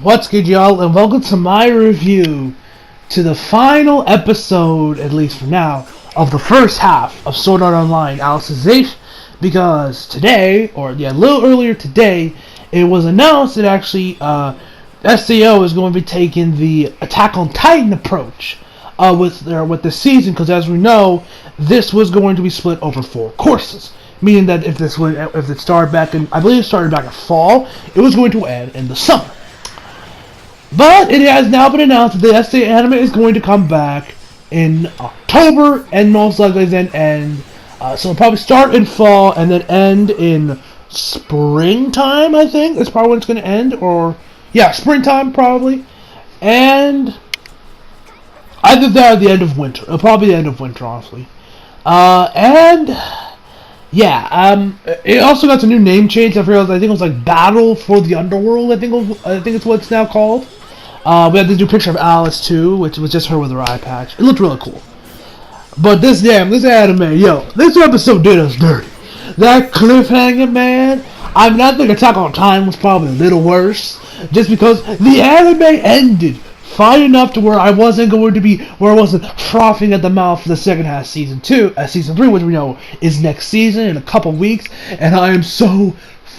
What's good, y'all, and welcome to my review to the final episode, at least for now, of the first half of Sword Art Online Alicization, because today, a little earlier today, it was announced that actually SAO is going to be taking the Attack on Titan approach with the season, because as we know, this was going to be split over 4 courses. Meaning that if it started back in, I believe it started back in fall, it was going to end in the summer. But it has now been announced that the SA anime is going to come back in October and most likely then end. So it'll probably start in fall and then end in springtime, I think. That's probably when it's going to end. Or, yeah, springtime probably. And either that or the end of winter. It'll probably be the end of winter, honestly. It also got a new name change. I think it was like Battle for the Underworld. I think it's what it's now called. We had this new picture of Alice too, which was just her with her eye patch. It looked really cool. But this anime, this episode did us dirty. That cliffhanger, man. I think Attack on Titan was probably a little worse, just because the anime ended fine enough to where I wasn't frothing at the mouth for the second half season 3, which we know is next season in a couple weeks, and I am so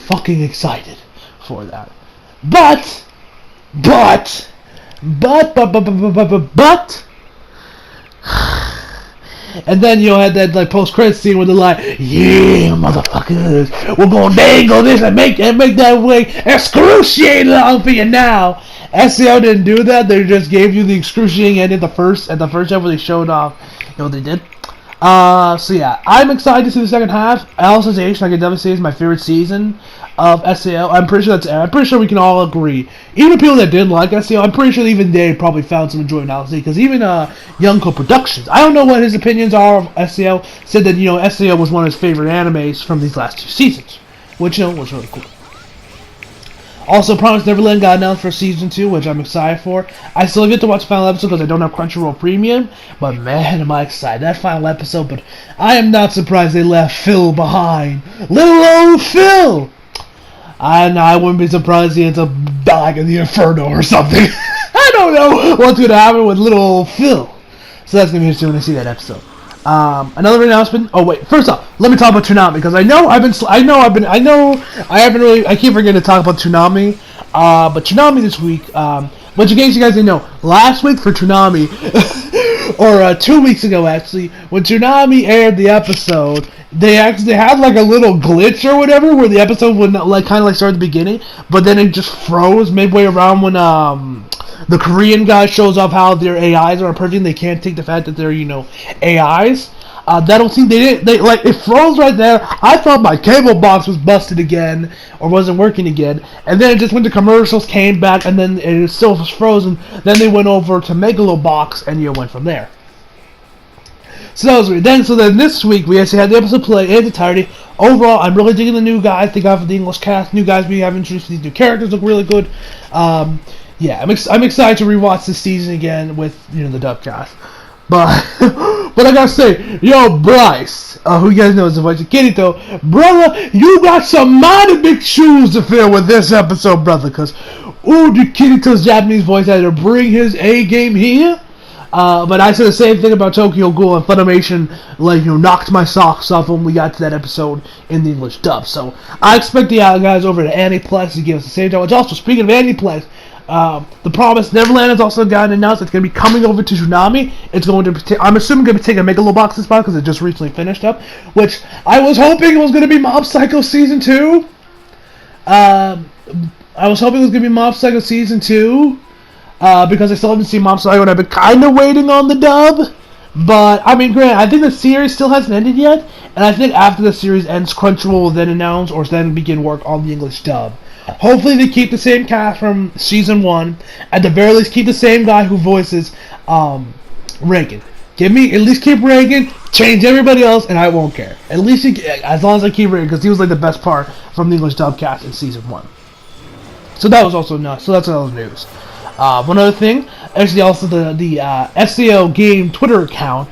fucking excited for that. But, and then you had that post-credits scene where they're like, "Yeah, motherfuckers, we're gonna dangle this and make that way excruciating long for you now." SEO didn't do that. They just gave you the excruciating end at the first episode where they showed off what they did. I'm excited to see the second half. Alicization, I can definitely say, is my favorite season of SEO. I'm pretty sure we can all agree. Even people that didn't like SEO, I'm pretty sure even they probably found some enjoyment in Alicization. Because even Youngko Productions, I don't know what his opinions are of SEO, said that SEO was one of his favorite animes from these last 2 seasons, which was really cool. Also, Promised Neverland got announced for Season 2, which I'm excited for. I still get to watch the final episode because I don't have Crunchyroll Premium, but man, am I excited. That final episode, but I am not surprised they left Phil behind. Little old Phil! I wouldn't be surprised he ends up dying in the Inferno or something. I don't know what's going to happen with little old Phil. So that's going to be interesting when I see that episode. Another announcement. Oh wait, first off, let me talk about Toonami because I keep forgetting to talk about Toonami. But Toonami this week, but in case you guys didn't know, last week for Toonami, or 2 weeks ago actually, when Toonami aired the episode, they actually had like a little glitch or whatever where the episode would not kind of start at the beginning, but then it just froze midway around when the Korean guy shows off how their AIs are perfect. They can't take the fact that they're AIs. It froze right there. I thought my cable box was busted again or wasn't working again, and then it just went to commercials, came back, and then it still was frozen. Then they went over to Megalobox and went from there. So that was weird. So then this week we actually had the episode play in its entirety. Overall, I'm really digging the new guys. Thank God for the English cast. New guys we have introduced to these new characters look really good. I'm excited to rewatch this season again with the dub cast. But I gotta say, Bryce, who you guys know is the voice of Kirito, brother, you got some mighty big shoes to fill with this episode, brother. Cause did Kirito's Japanese voice actor bring his A game here? But I said the same thing about Tokyo Ghoul, and Funimation knocked my socks off when we got to that episode in the English dub. So I expect the guys over at Aniplex to give us the same time. Which also, speaking of Aniplex, the Promised Neverland has also gotten announced. It's going to be coming over to Toonami. It's going to I'm assuming going to be taking a Megalobox's spot because it just recently finished up, which I was hoping was going to be Mob Psycho Season 2. Because I still haven't seen Mob Psycho, and I've been kind of waiting on the dub. But, granted, I think the series still hasn't ended yet, and I think after the series ends, Crunchyroll will then announce or then begin work on the English dub. Hopefully they keep the same cast from Season 1. At the very least, keep the same guy who voices Reagan. At least keep Reagan, change everybody else, and I won't care. At least, as long as I keep Reagan, because he was the best part from the English dub cast in Season 1. So that was also nuts. So that's another news. One other thing, actually also the SEO game Twitter account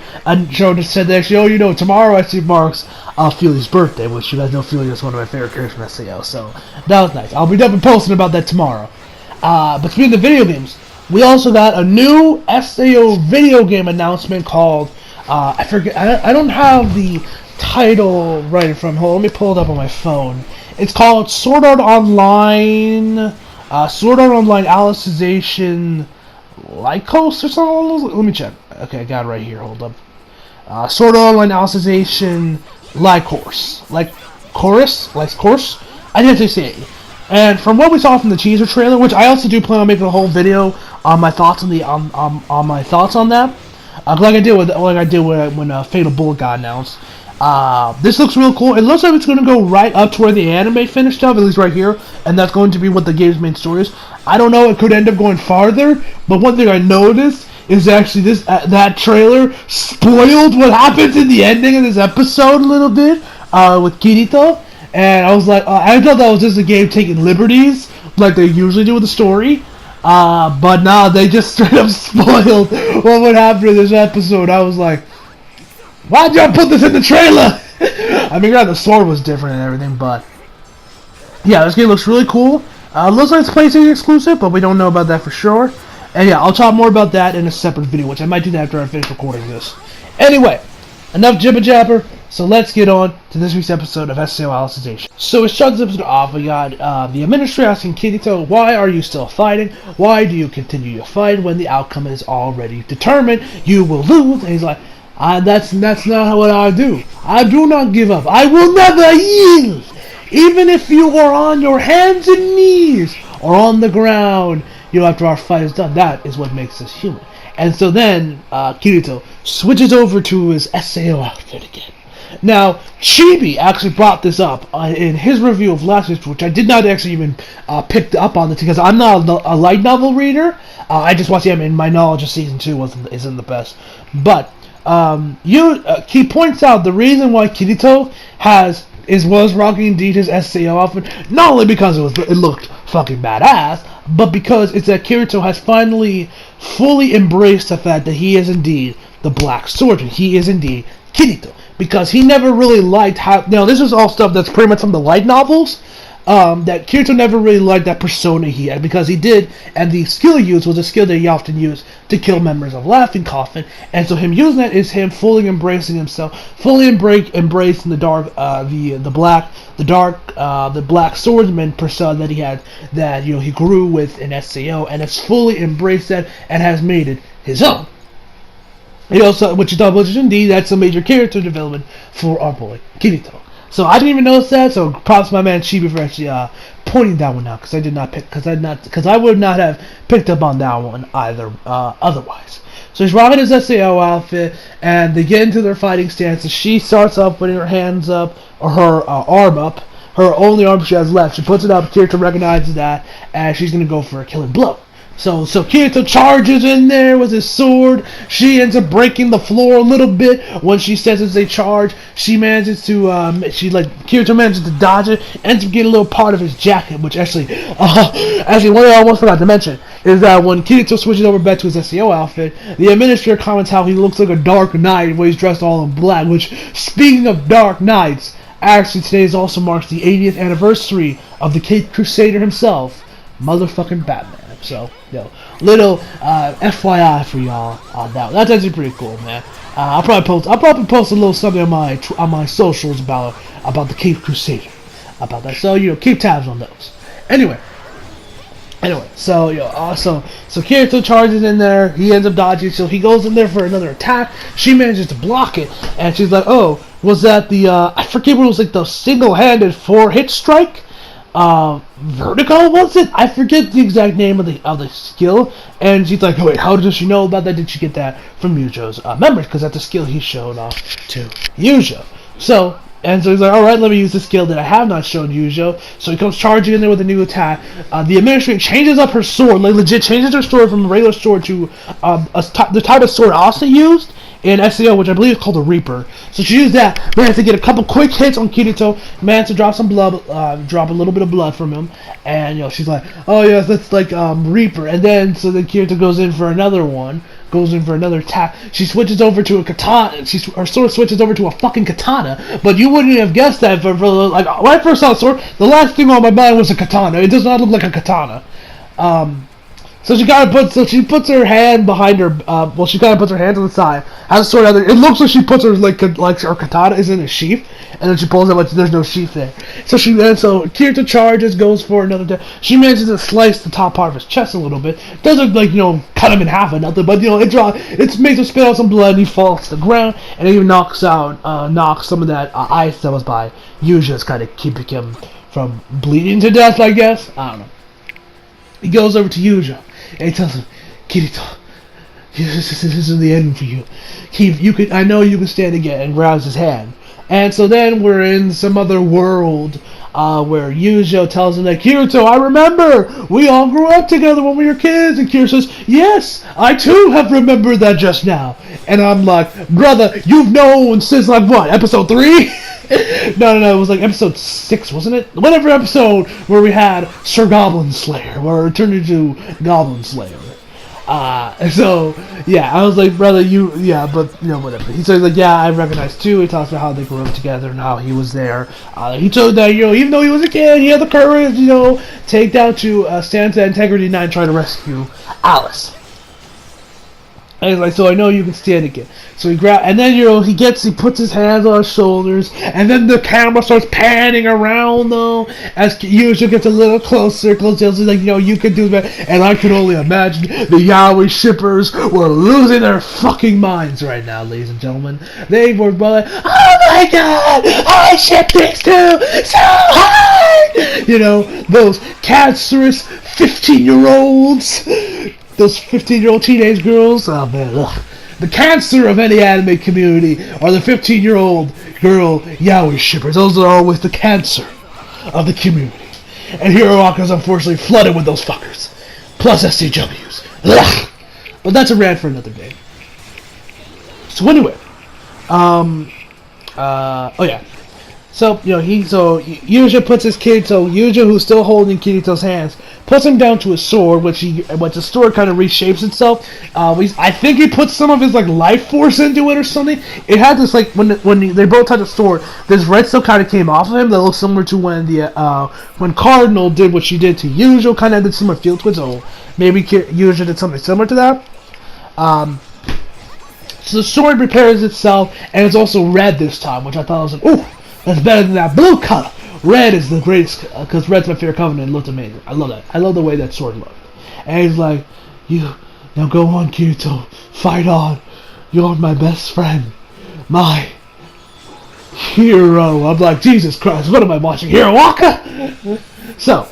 said that tomorrow actually marks Feely's birthday, which you guys know Feely is one of my favorite characters from SEO, so that was nice. I'll be definitely posting about that tomorrow. But speaking of video games, we also got a new SAO video game announcement called, I forget, I don't have the title right in front. Hold on, let me pull it up on my phone. It's called Sword Art Online Alicization Lycos or something. Let me check. Okay, I got it right here. Hold up. Sword Art Online Alicization Lycos. Course. I didn't say it. And from what we saw from the teaser trailer, which I also do plan on making a whole video on my thoughts on my thoughts on that, like I did when Fatal Bullet got announced. This looks real cool. It looks like it's going to go right up to where the anime finished up, at least right here, and that's going to be what the game's main story is. I don't know, it could end up going farther, but one thing I noticed is actually that trailer spoiled what happens in the ending of this episode a little bit with Kirito, and I was like, I thought that was just a game taking liberties like they usually do with the story. But nah, they just straight up spoiled what would happen in this episode. I was like, why'd y'all put this in the trailer? I mean, yeah, the sword was different and everything, but yeah, this game looks really cool. Looks like it's PlayStation exclusive, but we don't know about that for sure. And yeah, I'll talk more about that in a separate video, which I might do that after I finish recording this. Anyway, enough jibber jabber. So let's get on to this week's episode of SAO Alicization. So it starts the episode off. We got the administrator asking Kirito, why are you still fighting? Why do you continue your fight when the outcome is already determined? You will lose. And he's like, that's not what I do. I do not give up. I will never yield. Even if you are on your hands and knees or on the ground, after our fight is done, that is what makes us human. And so then Kirito switches over to his SAO outfit again. Now, Chibi actually brought this up in his review of last week, which I did not actually even pick up on this because I'm not a light novel reader. I just watched the anime, and my knowledge of season 2 isn't the best. But he points out the reason why Kirito was rocking indeed his SAO outfit, not only because it looked fucking badass, but because it's that Kirito has finally fully embraced the fact that he is indeed the Black Swordsman. He is indeed Kirito. Because he never really liked how... Now, this is all stuff that's pretty much from the light novels. That Kirito never really liked that persona he had. Because he did, and the skill he used was a skill that he often used to kill members of Laughing Coffin. And so him using that is him fully embracing himself. Fully embracing the Black Swordsman persona that he had. That, he grew with in SAO. And has fully embraced that and has made it his own. Which is indeed, that's a major character development for our boy Kirito. So I didn't even notice that. So props to my man Chibi for actually pointing that one out, because I would not have picked up on that one either otherwise. So he's rocking his SAO outfit, and they get into their fighting stances. She starts off putting her hands up, or her arm up, her only arm she has left. She puts it up. Kirito recognizes that, and she's gonna go for a killing blow. So Kirito charges in there with his sword. She ends up breaking the floor a little bit when she senses they charge. Kirito manages to dodge it, ends up getting a little part of his jacket, which actually one thing I almost forgot to mention is that when Kirito switches over back to his SEO outfit, the administrator comments how he looks like a Dark Knight when he's dressed all in black, which, speaking of Dark Knights, actually today also marks the 80th anniversary of the Caped Crusader himself, motherfucking Batman. So, little FYI for y'all on that. That's actually pretty cool, man. I'll probably post a little something on my socials about the Caped Crusader, about that. So keep tabs on those. Anyway, so Kirito charges in there. He ends up dodging, so he goes in there for another attack. She manages to block it, and she's like, "Oh, was that the I forget what it was, like the single-handed 4-hit strike?" Vertigo, was it? I forget the exact name of the skill. And she's like, oh wait, how does she know about that? Did she get that from Yujo's members? Because that's the skill he showed off to Yujo. So he's like, alright, let me use the skill that I have not shown Yujo. So he comes charging in there with a new attack. The administrator changes up her sword, like legit changes her sword from a regular sword to the type of sword Asa used in SEO, which I believe is called a Reaper. So she used that, managed to get a couple quick hits on Kirito, managed to drop some blood, drop a little bit of blood from him, and she's like, oh yes, that's like Reaper. And then Kirito goes in for another attack. She switches over to a katana. Her sword switches over to a fucking katana. But you wouldn't have guessed that for like when I first saw the sword, the last thing on my mind was a katana. It does not look like a katana. So she puts her hand behind her. She kind of puts her hand to the side. Has a sword out there. It looks like she puts her like her katana is in a sheath, and then she pulls it, but there's no sheath there. So Kirito charges, goes for another. She manages to slice the top part of his chest a little bit. Doesn't cut him in half or nothing, but it makes him spit out some blood. And he falls to the ground, and it even knocks some of that ice that was by Yuja's, kind of keeping him from bleeding to death. I guess I don't know. He goes over to Yuja. And he tells him, Kirito, this is the end for you. I know you can stand again, and grabs his hand. And so then we're in some other world where Yuja tells him that, Kirito, I remember! We all grew up together when we were kids. And Kirito says, yes, I too have remembered that just now. And I'm like, brother, you've known since like what, episode 3? No, it was like episode 6, wasn't it? Whatever episode where we had Sir Goblin Slayer, where it turned into Goblin Slayer. So, yeah, I was like, brother, whatever. He says, like, yeah, I recognize too. He talks about how they grew up together and how he was there. He told that, even though he was a kid, he had the courage, take down to stand to Integrity 9 trying to rescue Alice. And he's like, so I know you can stand again. So he he puts his hands on his shoulders, and then the camera starts panning around, though, as Yuja gets a little closer. He's like, you can do that. And I can only imagine the Yaoi shippers were losing their fucking minds right now, ladies and gentlemen. They were like, oh my god, I ship these two so hard! Those cancerous 15-year-olds. Those 15-year-old teenage girls, oh man, ugh. The cancer of any anime community are the 15-year-old girl yaoi shippers. Those are always the cancer of the community. And Hiroaka's unfortunately flooded with those fuckers. Plus SCWs. Ugh. But that's a rant for another day. So anyway, So, Yuja puts his kid, Yuja, who's still holding Kirito's hands, puts him down to his sword, which the sword kind of reshapes itself. I think he puts some of his, life force into it or something. It had this, when they both touched the sword, this red stuff kind of came off of him that looks similar to when Cardinal did what she did to Yuja, kind of did similar feel to it, so maybe Yuja did something similar to that. So the sword repairs itself, and it's also red this time, which I thought was ooh, that's better than that blue color. Red is the greatest, because red's my favorite color, and it looked amazing. I love that. I love the way that sword looked. And he's like, now go on, Kirito, fight on. You're my best friend, my hero. I'm like, Jesus Christ, what am I watching? Hiroaka? So,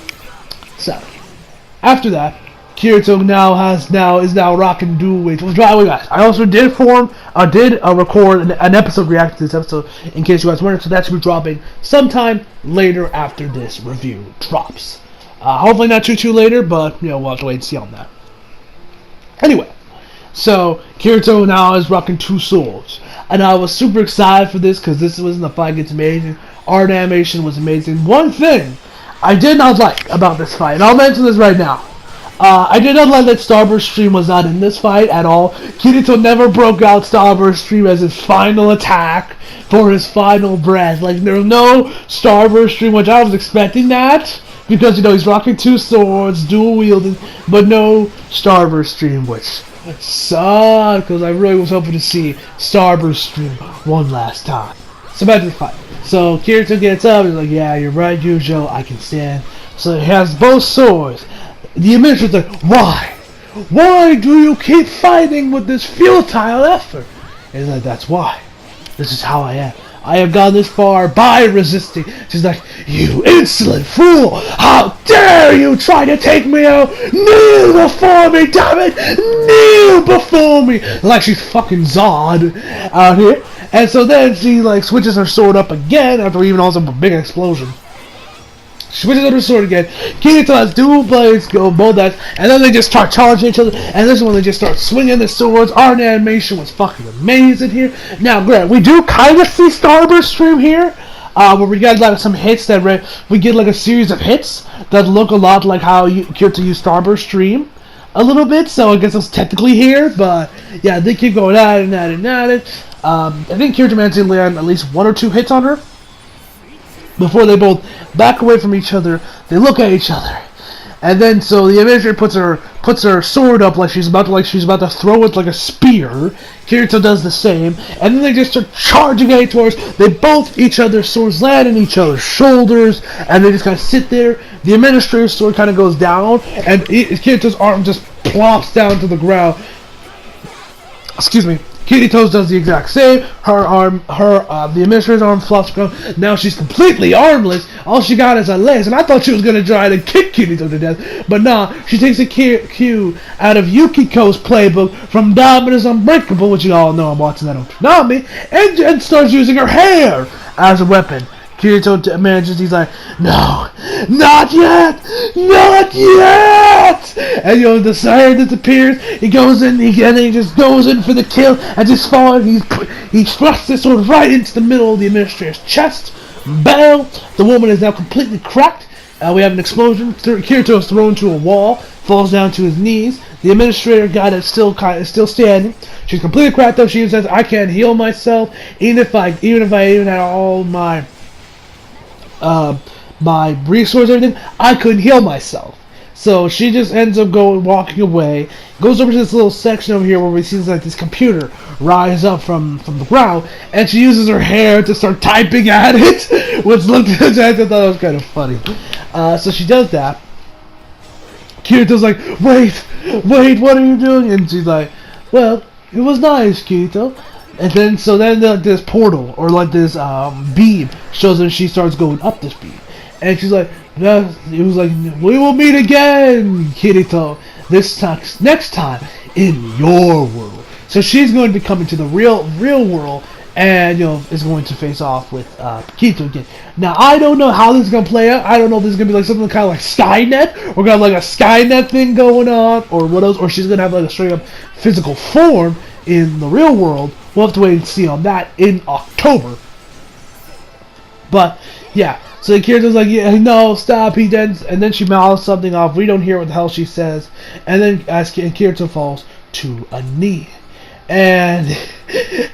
after that, Kirito is now rocking dual weights. I also did record an episode reacting to this episode, in case you guys wondering, so that should be dropping sometime later after this review drops. Hopefully not too later, but we'll have to wait and see on that. Anyway, so Kirito now is rocking 2 swords, and I was super excited for this because this was in the fight. It's amazing. Art animation was amazing. One thing I did not like about this fight, and I'll mention this right now. I did not like that Starburst Stream was not in this fight at all. Kirito never broke out Starburst Stream as his final attack for his final breath. There was no Starburst Stream, which I was expecting that. Because, he's rocking 2 swords, dual wielding, but no Starburst Stream, which sucked. Because I really was hoping to see Starburst Stream one last time. So back to the fight. So Kirito gets up, he's like, yeah, you're right, Yujo, I can stand. So he has both swords. The administrator's like, why? Why do you keep fighting with this futile effort? And he's like, that's why. This is how I am. I have gone this far by resisting. She's like, you insolent fool! How dare you try to take me out? Kneel before me, damn it! Kneel before me! Like she's fucking Zod out here. And so then she switches her sword up again after even also a big explosion. She switches up her sword again. Kirito has dual blades, go both ends, and then they just start charging each other. And this is when they just start swinging the swords. Art animation was fucking amazing here. Now, granted, we do kind of see Starburst Stream here, where we got some hits that we get a series of hits that look a lot like how Kirito used Starburst Stream a little bit. So I guess it's technically here, but yeah, they keep going at it. I think Kirito managed to land at least 1 or 2 hits on her. Before they both back away from each other, they look at each other, And then so the administrator puts her sword up like she's about to throw it like a spear. Kirito does the same, and then they just start charging at towards. They both each other's swords land on each other's shoulders, and they just kind of sit there. The administrator's sword kind of goes down, and Kirito's arm just plops down to the ground. Excuse me. Kirito's does the exact same. The administrator's arm flops down. Now she's completely armless. All she got is her legs, and I thought she was gonna try to kick Kirito to death, but nah. She takes a cue out of Yukiko's playbook from Dominus Unbreakable, which you all know I'm watching that on Toonami, and starts using her hair as a weapon. Kirito manages, he's like, no, not yet, not yet! And the sire disappears, he goes in, and he just goes in for the kill, and just falls, he thrusts this sword right into the middle of the administrator's chest. Bam! The woman is now completely cracked. We have an explosion. Kirito is thrown to a wall, falls down to his knees. The administrator guy is still standing. She's completely cracked though. She says, I can't heal myself, even if I had all my resources, everything, I couldn't heal myself. So she just ends up walking away, goes over to this little section over here where we see like this computer rise up from the ground, and she uses her hair to start typing at it, which looked, I thought it was kind of funny. So she does that. Kirito's like, wait, what are you doing? And she's like, well, it was nice, Kirito. And then this portal, or like this beam, shows her, she starts going up this beam. And she's like, it was like, we will meet again, Kirito. Next time, in your world. So she's going to be coming to the real world, and is going to face off with Kirito again. Now I don't know how this is gonna play out. I don't know if this is gonna be like something kind of like Skynet, or got like a Skynet thing going on, or what else, or she's gonna have like a straight up physical form in the real world. We'll have to wait and see on that in October. But yeah, so Kirito's like, yeah, no, stop. And then she mouths something off. We don't hear what the hell she says. And then Kirito falls to a knee. And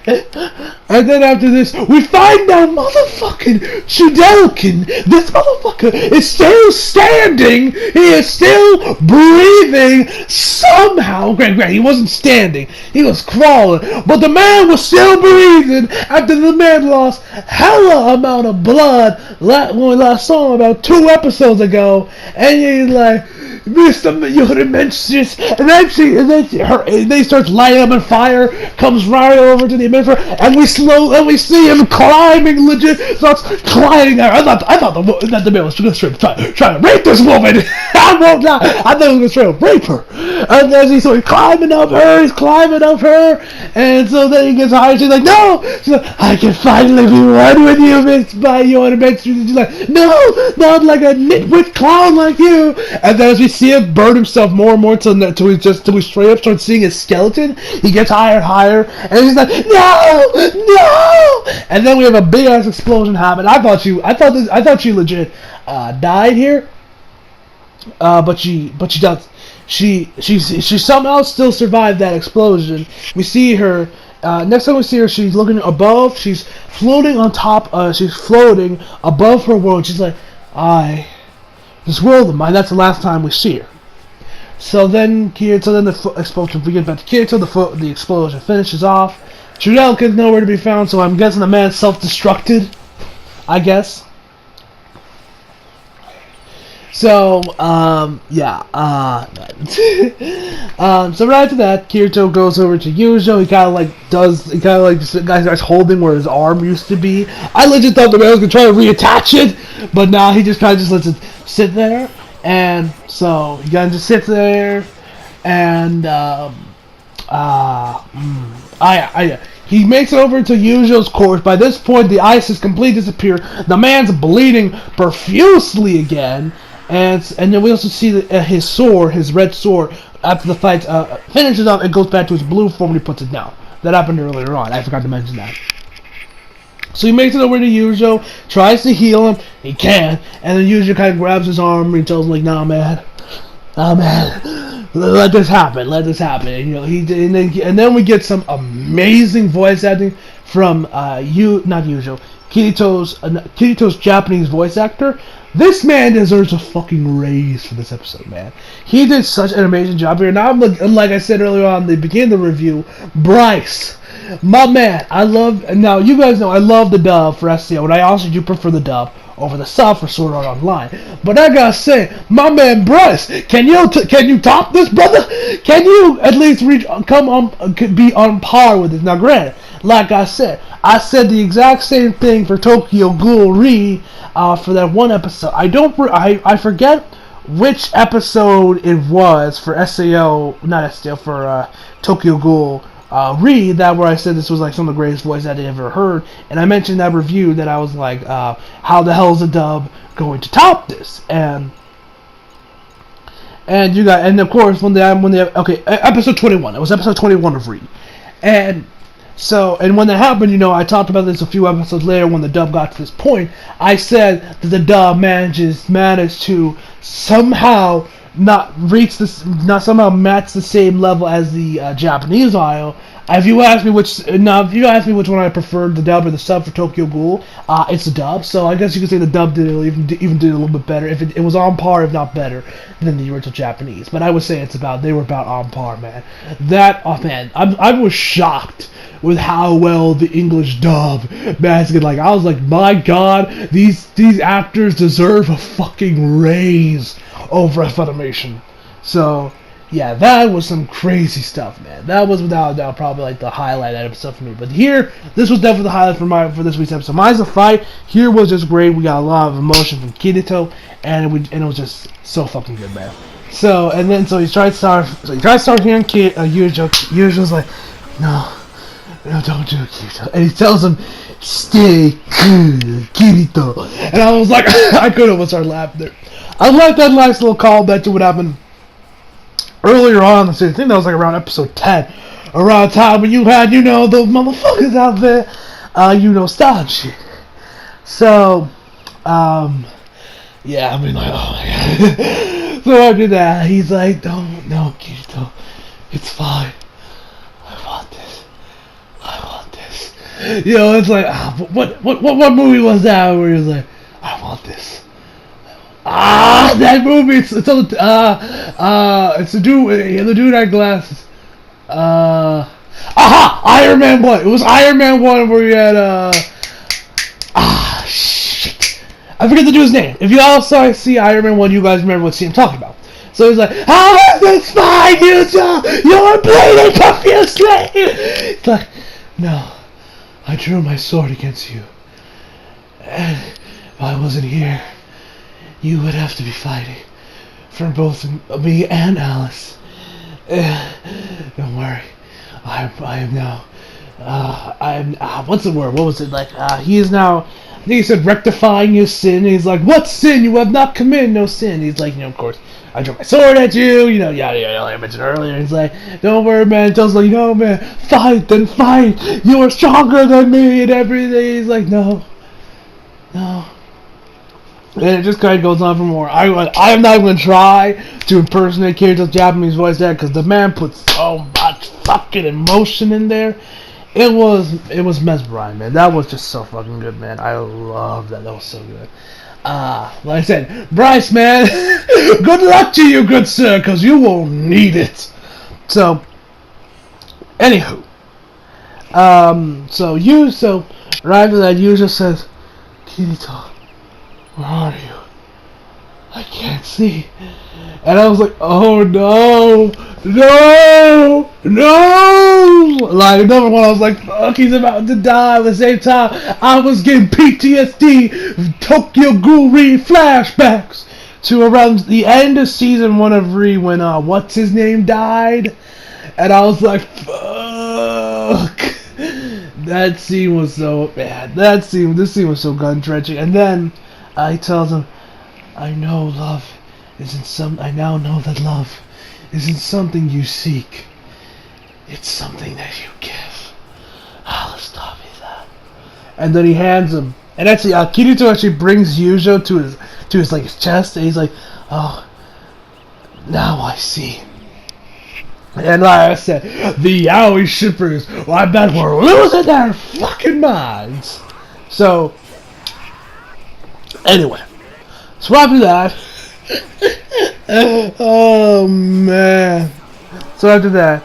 then after this, we find out motherfucking Chudelkin, this motherfucker is still standing. He is still breathing somehow. Great, he wasn't standing. He was crawling. But the man was still breathing after the man lost hella amount of blood when we last saw him about 2 episodes ago. And he's like, Mr. Yoda mentions, and then they start lighting up on fire, comes right over to the administrator, and we see him climbing, legit starts climbing her. I thought the man was gonna try to rape this woman. I won't lie, I thought he was gonna try to rape her. And then he's climbing up her, and so then he gets higher. She's like, no, she's like, I can finally be one with you, Miss Yoda mentions. She's like, no, not like a nitwit clown like you. And then as we see him burn himself more and more till we straight up start seeing his skeleton. He gets higher and higher, and he's like, no! And then we have a big ass explosion happen. I thought she legit died here, but she does. She somehow still survived that explosion. We see her. Next time we see her, she's looking above. She's floating on top. She's floating above her world. She's like, this world of mine. That's the last time we see her. So then the explosion. We get back to Kirito. The explosion finishes off. Chudelkin's nowhere to be found. So I'm guessing the man self-destructed. I guess. So yeah. So right after that, Kirito goes over to Yujo. He kind of like just guy starts holding where his arm used to be. I legit thought the man was gonna try to reattach it, but now he just kind of lets it sit there. And so he kind of just sits there, and he makes it over to Yujo's corpse. By this point, the ice has completely disappeared. The man's bleeding profusely again. And then we also see his sword, his red sword, after the fight finishes up, it goes back to its blue form and he puts it down. That happened earlier on. I forgot to mention that. So he makes it over to Yujo, tries to heal him. He can't. And then Yujo kind of grabs his arm and he tells him, like, nah, man. Let this happen. And then we get some amazing voice acting from not Yujo, Kirito's Japanese voice actor. This man deserves a fucking raise for this episode, man. He did such an amazing job here. Now, like I said earlier on, the beginning of the review, Bryce, my man, now you guys know I love the dub for SEO, and I also do prefer the dub over the sub for Sword Art Online. But I gotta say, my man Bryce, can you top this, brother? Can you at least be on par with it? Now, granted, like I said the exact same thing for Tokyo Ghoul Re for that one episode. I forget which episode it was for for Tokyo Ghoul Re, that where I said this was like some of the greatest voice I'd ever heard, and I mentioned that review that I was like, how the hell is a dub going to top this? And of course episode 21. It was episode 21 of Re, and when that happened, I talked about this a few episodes later when the dub got to this point. I said that the dub managed to somehow not somehow match the same level as the Japanese audio. If you ask me which one I preferred, the dub or the sub for Tokyo Ghoul, it's the dub. So I guess you could say the dub did even did a little bit better. If it was on par, if not better, than the original Japanese. But I would say they were about on par, man. I was shocked with how well the English dub managed. Like, I was like, my God, these actors deserve a fucking raise over Funimation. So yeah, that was some crazy stuff, man. That was without a doubt probably like the highlight episode for me. But this was definitely the highlight for this week's episode. Mine's a fight. Here was just great. We got a lot of emotion from Kirito, and it was just so fucking good, man. So he tried to start hearing Yujo. Yujo's like, no, don't do it, Kirito. And he tells him, stay cool, Kirito. And I was like, I couldn't almost start laughing there. I like that nice little callback to what happened earlier on. I think that was like around episode 10. Around time when you had, those motherfuckers out there, starting shit. So, yeah, I mean, like, oh my God. So after that, he's like, no, Kirito, it's fine. I want this. It's like, what movie was that where he was like, I want this. That movie. It's the dude. The dude had glasses. Iron Man 1. It was Iron Man 1 where you had shit. I forget the dude's name. If you all see Iron Man 1, you guys remember what scene I'm talking about. So he's like, how is this fine, you're bleeding profusely. It's like, no, I drew my sword against you, and if I wasn't here, you would have to be fighting for both me and Alice. Don't worry. I am now. What's the word? What was it like? He is now. I think he said rectifying his sin. And he's like, what sin? You have not committed no sin. He's like, of course, I drew my sword at you. Yada yada. Like I mentioned earlier. He's like, don't worry, man. He tells like, man, fight. You are stronger than me and everything. He's like, no. And it just kind of goes on for more. I am not going to try to impersonate Kirito's Japanese voice there because the man put so much fucking emotion in there. It was mesmerizing, man. That was just so fucking good, man. I love that. That was so good. Like I said, Bryce, man, good luck to you, good sir, because you will need it. So, anywho, so right after that, Yuja says, Kirito, where are you? I can't see. And I was like, oh no. Like, another one, I was like, fuck, he's about to die. At the same time, I was getting PTSD, Tokyo Ghoul Re flashbacks to around the end of season 1 of Re when, what's his name died? And I was like, fuck. That scene was so bad. This scene was so gun-drenching. And then, he tells him, I now know that love isn't something you seek. It's something that you give. Let's stop me that. And then he hands him. And actually, Kirito actually brings Yujo to his like his chest, and he's like, oh, now I see. And like I said, the Yaoi shippers, I bet we're losing their fucking minds. So, anyway. So after that, oh man. So after that,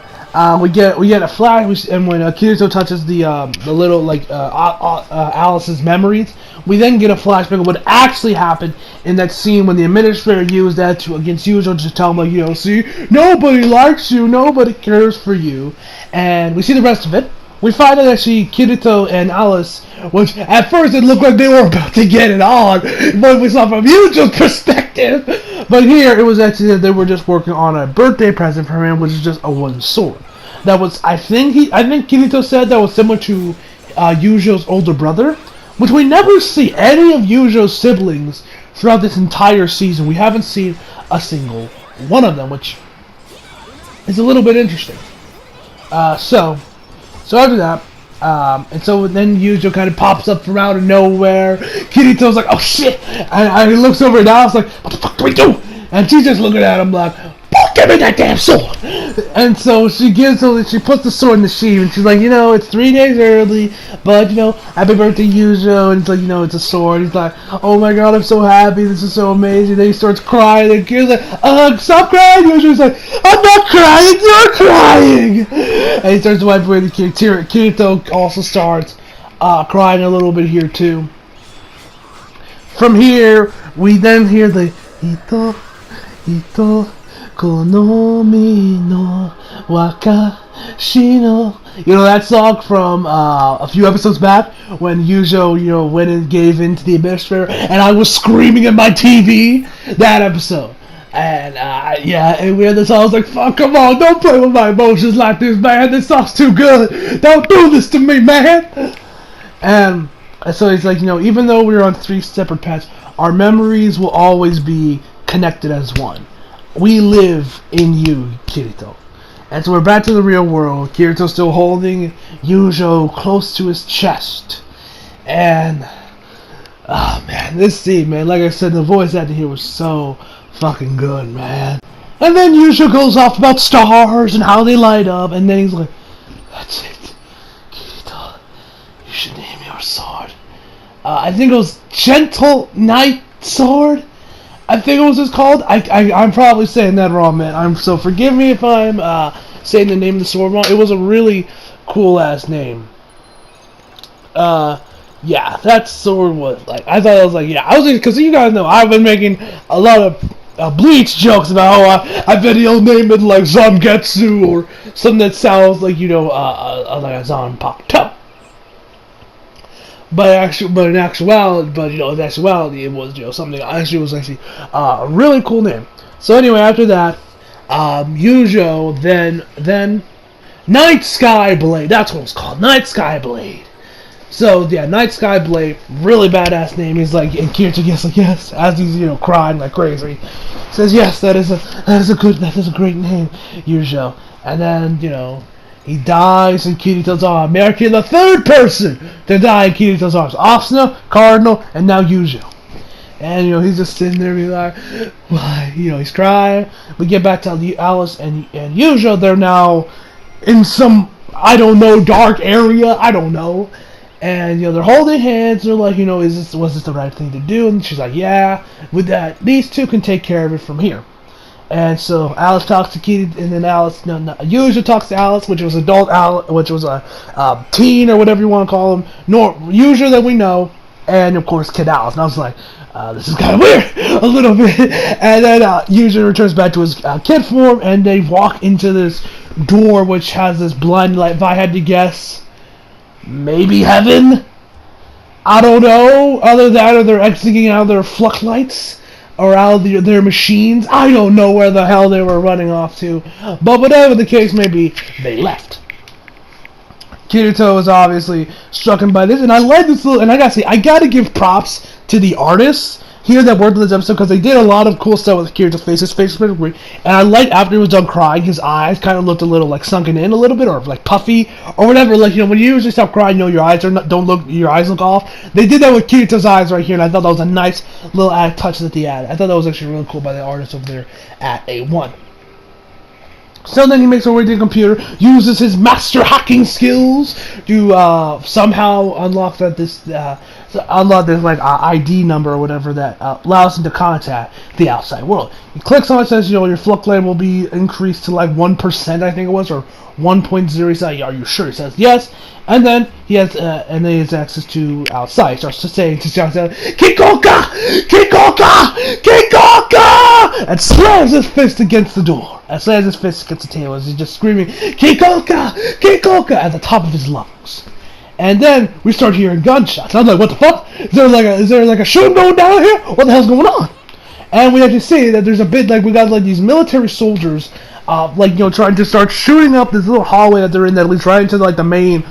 we get a flash, and when Kirito touches the little Alice's memories, we then get a flashback of what actually happened in that scene when the administrator used that against Yuzo to tell him, like, see, nobody likes you, nobody cares for you, and we see the rest of it. We find out actually Kirito and Alice, which at first it looked like they were about to get it on, but we saw from Yuzo's perspective. But here it was actually that they were just working on a birthday present for him, which is just a wooden sword. That was, I think Kirito said that was similar to Yuzo's older brother, which we never see any of Yuzo's siblings throughout this entire season. We haven't seen a single one of them, which is a little bit interesting. So after that, and so then Yuzo kind of pops up from out of nowhere. Kirito's like, oh shit! And he looks over at Alice like, what the fuck do we do? And she's just looking at him like, give me that damn sword! And so she puts the sword in the sheath, and she's like, it's 3 days early, but, happy birthday, Yuzo, and it's like, it's a sword. He's like, oh my god, I'm so happy, this is so amazing. Then he starts crying, and Kirito's like, stop crying! Yuzo's like, I'm not crying, you're crying! And he starts to wipe away the tears. Kirito also starts crying a little bit here, too. From here, we then hear the Ito, Konomi no Wakashi no. That song from a few episodes back when Yuzo, went and gave in to the administrator, and I was screaming at my TV that episode. And and we had this song. I was like, fuck, come on, don't play with my emotions like this, man. This song's too good. Don't do this to me, man. And so it's like, even though we're on 3 separate paths, our memories will always be connected as one. We live in you, Kirito. And so we're back to the real world. Kirito's still holding Yuzo close to his chest. And, oh man, this scene, man, like I said, the voice acting here was so fucking good, man. And then Yuzo goes off about stars and how they light up, and then he's like, that's it, Kirito, you should name your sword. I think it was Gentle Knight Sword. I think it was just called. I'm probably saying that wrong, man. So forgive me if I'm saying the name of the sword wrong. It was a really cool ass name. Yeah, that sword was like, I thought it was like, because you guys know I've been making a lot of Bleach jokes about how I bet he'll name it like Zangetsu or something that sounds like like a Zanpakuto. In actuality, it was something. Actually, it was actually a really cool name. So anyway, after that, Yuzo then Night Sky Blade. That's what it's called, Night Sky Blade. So yeah, Night Sky Blade, really badass name. He's like, and Kirito gets like, yes, as he's crying like crazy. He says, yes, that is a great name, Yuzo. And then he dies in Kirito's arms, making the 3rd person to die in Kirito's arms. Asuna, Cardinal, and now Yuzo. And he's just sitting there, being like, why? He's crying. We get back to Alice and Yuzo. They're now in some, I don't know, dark area. I don't know. And they're holding hands. They're like, was this the right thing to do? And she's like, yeah. With that, these two can take care of it from here. And so Alice talks to Kirito, and then Yuzo talks to Alice, which was adult Alice, which was a teen or whatever you want to call him. Yuzo that we know, and of course Kid Alice. And I was like, this is kind of weird, a little bit. And then Yuzo returns back to his kid form, and they walk into this door which has this blinding light. If I had to guess, maybe heaven? I don't know. Other than that, or they're exiting out of their flux lights. Or out of their machines. I don't know where the hell they were running off to. But whatever the case may be, they left. Kirito is obviously struck by this. And I like this little... And I gotta say, I gotta give props to the artists here that worked on this episode. Because they did a lot of cool stuff with Kirito's face. His face was pretty great. And I like after he was done crying, his eyes kind of looked a little like sunken in a little bit. Or like puffy. Or whatever. Like, when you usually stop crying, your eyes are your eyes look off. They did that with Kirito's eyes right here. And I thought that was a nice little added touch that they added. I thought that was actually really cool by the artist over there at A1. So then he makes her way to the computer, uses his master hacking skills to somehow unlock this So unlock this like ID number or whatever that allows him to contact the outside world. He clicks on it, says, your flood plan will be increased to like 1%, I think it was, or 1.0. He says, are you sure? He says yes, and then he has access to outside. He starts to say, Kikoka, Kikoka, Kikoka, and slams his fist against the door. And slams his fist against the table as he's just screaming, Kikoka, Kikoka, at the top of his lungs. And then we start hearing gunshots. I'm like, what the fuck? Is there like a shooting going down here? What the hell's going on? And we actually see that there's a bit like we got like these military soldiers, trying to start shooting up this little hallway that they're in, that leads right into like the main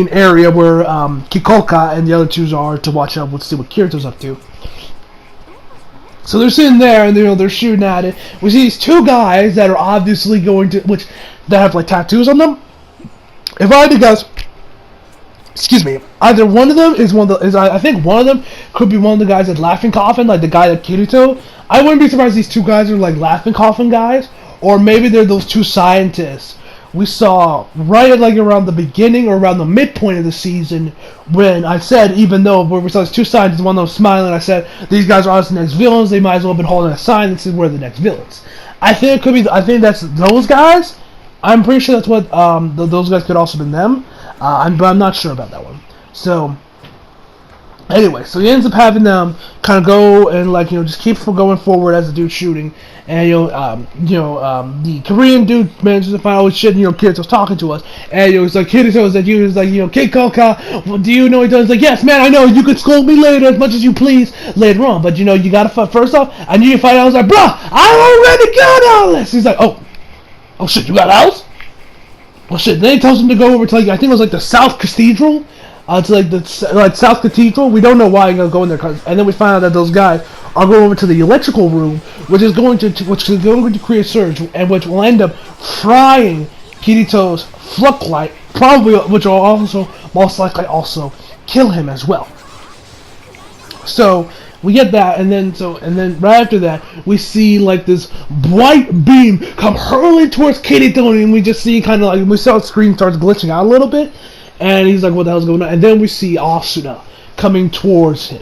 area where Kikoka and the other two are to watch out. Let's see what Kirito's up to. So they're sitting there and they're shooting at it. We see these two guys that are obviously that have like tattoos on them. If I had to guess. Excuse me. Either one of them I think one of them could be one of the guys at Laughing Coffin, like the guy at Kirito. I wouldn't be surprised these two guys are like Laughing Coffin guys, or maybe they're those two scientists we saw right at like around the beginning or around the midpoint of the season when I said, even though where we saw these two scientists, one of them smiling, I said these guys are the next villains. They might as well have been holding a sign that says we're the next villains. I think it could be. I think that's those guys. I'm pretty sure that's what those guys could also have been them. But I'm not sure about that one. So, anyway, so he ends up having them kind of go and just keep going forward as the dude's shooting, and the Korean dude manages to find all this shit, and Kirito's talking to us, and he's like, Kirito's like, Kid Koka, well, do you know what he does? He's like, yes, man, I know. You can scold me later as much as you please later on, but you gotta fight first off. I need you to fight. I was like, bruh, I already got all this. He's like, oh shit, you got else? Well, shit. Then he tells him to go over to I think it was the South Cathedral, to the South Cathedral. We don't know why he's gonna go in there, and then we find out that those guys are going over to the electrical room, which is going to create a surge, and which will end up frying Kirito's floodlight, probably, which will also most likely also kill him as well. So we get that, and then right after that, we see this bright beam come hurling towards Kirito, and we just see we saw the screen starts glitching out a little bit, and he's like, what the hell's going on? And then we see Asuna coming towards him,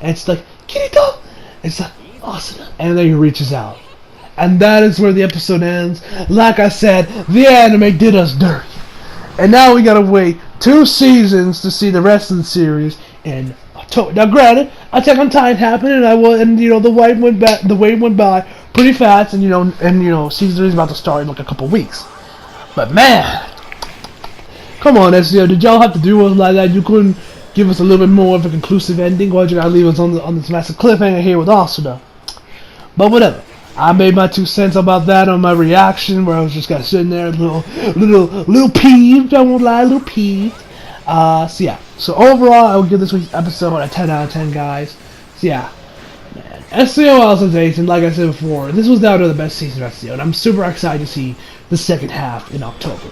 and it's like, Kirito! It's like, Asuna. And then he reaches out. And that is where the episode ends. Like I said, the anime did us dirty. And now we gotta wait 2 seasons to see the rest of the series in October. Now, granted, Attack on Titan happened, and the wave went by pretty fast, and season 3 is about to start in a couple weeks. But man, come on, SEO, did y'all have to do it like that? You couldn't give us a little bit more of a conclusive ending? Why'd you gotta leave us on this massive cliffhanger here with Asuna? But whatever. I made my 2 cents about that on my reaction, where I was just kind of sitting there, a little peeved. I won't lie, a little peeved. So yeah. So overall, I would give this week's episode a 10 out of 10, guys. So yeah, man. SEO Alicization, like I said before, this was down to the best season of SEO, and I'm super excited to see the second half in October.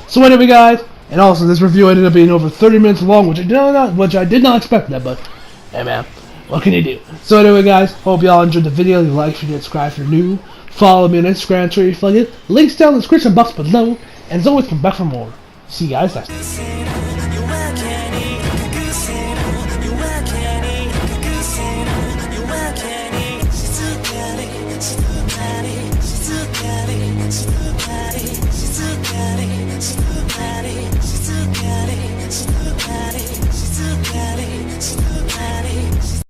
So anyway, guys, and also this review ended up being over 30 minutes long, which I did not expect that, but hey, man. What can you do? So anyway, guys, hope y'all enjoyed the video. You like, share, subscribe if you're new. Follow me on Instagram, Twitter, if you like it. Links down in the description box below. And as always, come back for more. See you guys next time.